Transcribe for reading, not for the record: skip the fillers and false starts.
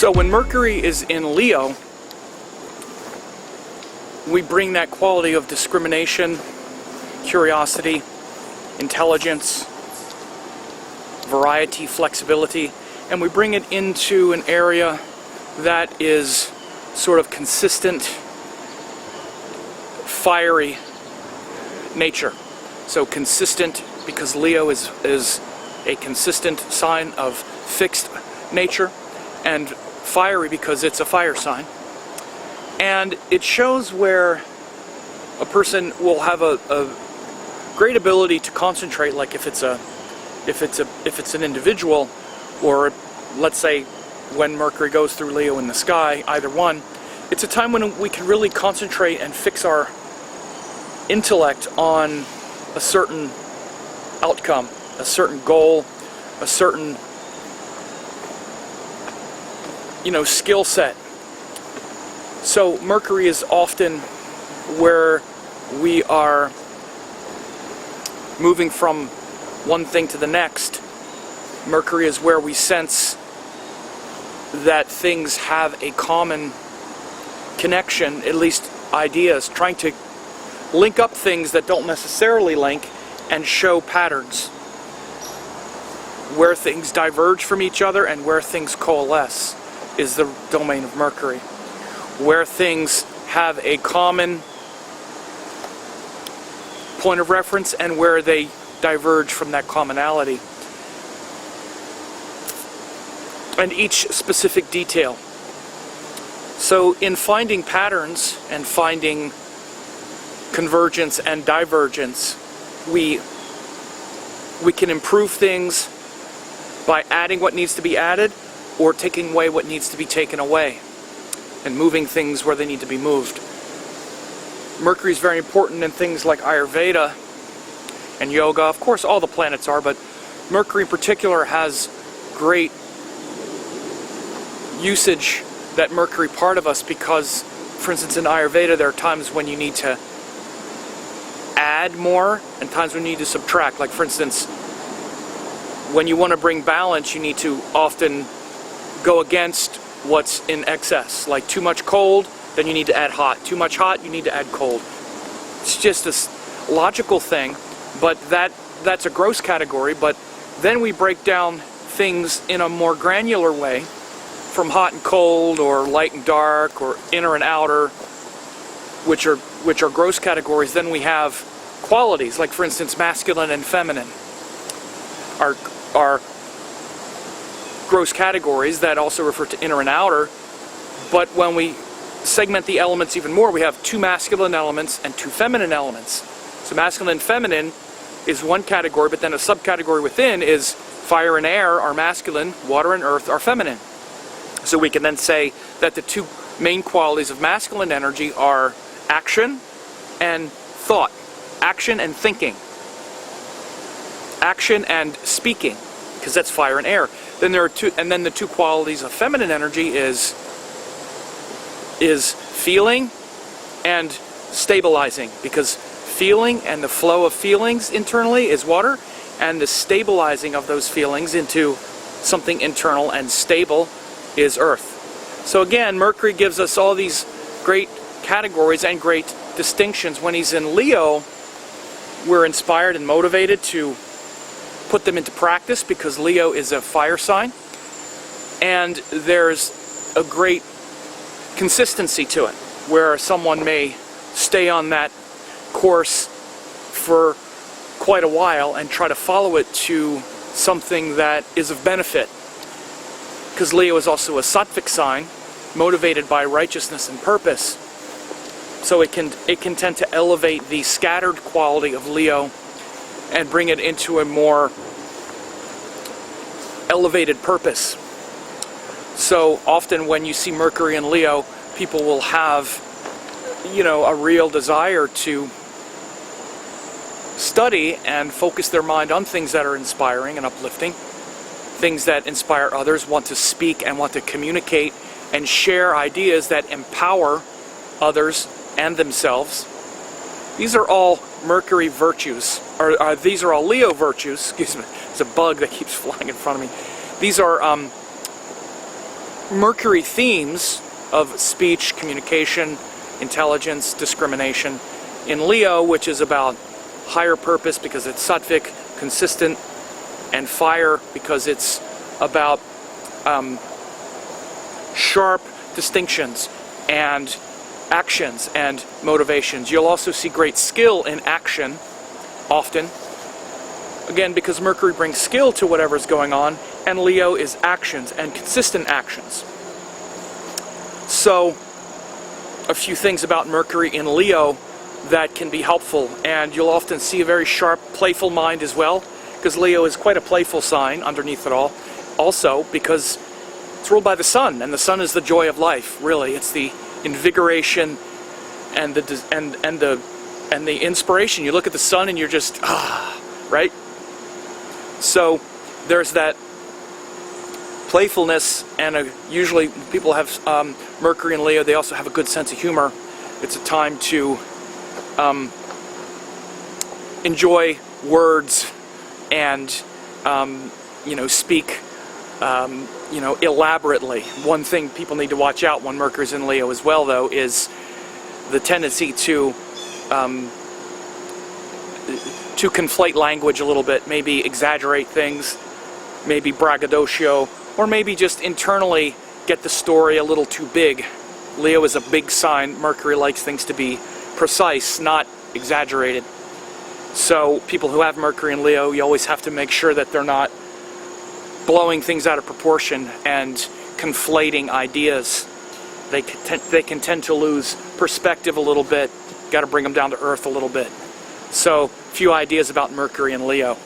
So when Mercury is in Leo, we bring that quality of discrimination, curiosity, intelligence, variety, flexibility, and we bring it into an area that is sort of consistent, fiery nature. So consistent because Leo is a consistent sign of fixed nature, and fiery because it's a fire sign. And it shows where a person will have a great ability to concentrate, like if it's an individual, or let's say when Mercury goes through Leo in the sky, either one, it's a time when we can really concentrate and fix our intellect on a certain outcome, a certain goal, a certain, skill set. So Mercury is often where we are moving from one thing to the next. Mercury is where we sense that things have a common connection, at least ideas, trying to link up things that don't necessarily link and show patterns, where things diverge from each other and where things coalesce is the domain of Mercury. Where things have a common point of reference and where they diverge from that commonality. And each specific detail. So in finding patterns and finding convergence and divergence, we can improve things by adding what needs to be added or taking away what needs to be taken away, and moving things where they need to be moved. Mercury is very important in things like Ayurveda and yoga. Of course, all the planets are, but Mercury in particular has great usage, that Mercury part of us, because, for instance, in Ayurveda, there are times when you need to add more and times when you need to subtract. Like, for instance, when you want to bring balance, you need to often go against what's in excess. Like too much cold, then you need to add hot. Too much hot, you need to add cold. It's just this logical thing, but that's a gross category. But then we break down things in a more granular way, from hot and cold, or light and dark, or inner and outer, which are gross categories. Then we have qualities, like for instance masculine and feminine are gross categories that also refer to inner and outer. But when we segment the elements even more, we have two masculine elements and two feminine elements. So masculine and feminine is one category, but then a subcategory within is fire and air are masculine, water and earth are feminine. So we can then say that the two main qualities of masculine energy are action and thought, action and thinking, action and speaking, because that's fire and air. Then there are two, and then the two qualities of feminine energy is feeling and stabilizing, because feeling and the flow of feelings internally is water, and the stabilizing of those feelings into something internal and stable is earth. So again, Mercury gives us all these great categories and great distinctions. When he's in Leo, we're inspired and motivated to put them into practice, because Leo is a fire sign, and there's a great consistency to it, where someone may stay on that course for quite a while and try to follow it to something that is of benefit, because Leo is also a sattvic sign, motivated by righteousness and purpose. So it can tend to elevate the scattered quality of Leo and bring it into a more elevated purpose. So often when you see Mercury in Leo, people will have, a real desire to study and focus their mind on things that are inspiring and uplifting, things that inspire others, want to speak and want to communicate and share ideas that empower others and themselves. These are all Mercury virtues, or these are all Leo virtues. Excuse me, there's a bug that keeps flying in front of me. These are Mercury themes of speech, communication, intelligence, discrimination. In Leo, which is about higher purpose because it's sattvic, consistent, and fire because it's about sharp distinctions and actions and motivations. You'll also see great skill in action, often. Again, because Mercury brings skill to whatever's going on, and Leo is actions and consistent actions. So, a few things about Mercury in Leo that can be helpful, and you'll often see a very sharp, playful mind as well, because Leo is quite a playful sign underneath it all. Also, because it's ruled by the sun, and the sun is the joy of life, really. It's the invigoration and the inspiration. You look at the sun and you're just, right? So there's that playfulness, and usually people have Mercury and Leo, they also have a good sense of humor. It's a time to enjoy words and speak elaborately. One thing people need to watch out when Mercury's in Leo as well, though, is the tendency to conflate language a little bit, maybe exaggerate things, maybe braggadocio, or maybe just internally get the story a little too big. Leo is a big sign. Mercury likes things to be precise, not exaggerated. So people who have Mercury and Leo, you always have to make sure that they're not blowing things out of proportion and conflating ideas. They can tend to lose perspective a little bit. Got to bring them down to earth a little bit. So, a few ideas about Mercury and Leo.